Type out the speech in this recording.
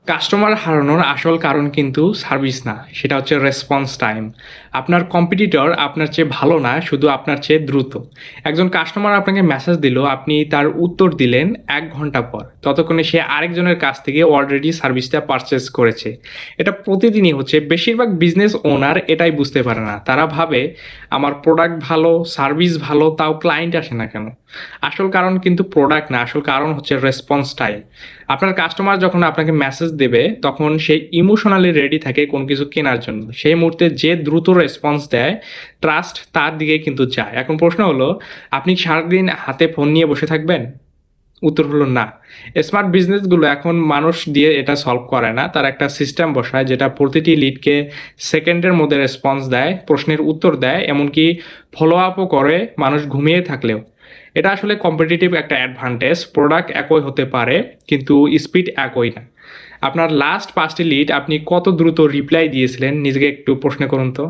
Customer হারানোর আসল কারণ কিন্তু সার্ভিস না, সেটা হচ্ছে রেসপন্স টাইম। আপনার কম্পিটিটর আপনার চেয়ে ভালো না, শুধু আপনার চেয়ে দ্রুত। একজন কাস্টমার আপনাকে মেসেজ দিল, আপনি তার উত্তর দিলেন 1 ঘন্টা পর, ততক্ষণে সে আরেকজনের কাছ থেকে অলরেডি সার্ভিসটা পারচেস করেছে। এটা প্রতিদিনই হচ্ছে। বেশিরভাগ বিজনেস ওনার এটাই বুঝতে পারে না। তারা ভাবে আমার প্রোডাক্ট ভালো, সার্ভিস ভালো, তাও ক্লায়েন্ট আসে না কেন। আসল কারণ কিন্তু প্রোডাক্ট না, আসল কারণ হচ্ছে রেসপন্স টাইম। আপনার কাস্টমার যখন আপনাকে মেসেজ দেবে তখন সে ইমোশনালি রেডি থাকে কোনো কিছু কেনার জন্য। সেই মুহূর্তে যে দ্রুত রেসপন্স দেয়, ট্রাস্ট তার দিকে কিন্তু যায়। এখন প্রশ্ন হলো, আপনি সারাদিন হাতে ফোন নিয়ে বসে থাকবেন? উত্তর হলো না। স্মার্ট বিজনেসগুলো এখন মানুষ দিয়ে এটা সলভ করে না, তার একটা সিস্টেম বসায় যেটা প্রতিটি লিডকে সেকেন্ডের মধ্যে রেসপন্স দেয়, প্রশ্নের উত্তর দেয়, এমনকি ফলো আপও করে মানুষ ঘুমিয়ে থাকলেও। এটা আসলে কম্পিটিটিভ একটা অ্যাডভান্টেজ। প্রোডাক্ট একই হতে পারে কিন্তু স্পিড একই না। আপনার লাস্ট 5টি লিড আপনি কত দ্রুত রিপ্লাই দিয়েছিলেন নিজেকে একটু প্রশ্ন করুন তো।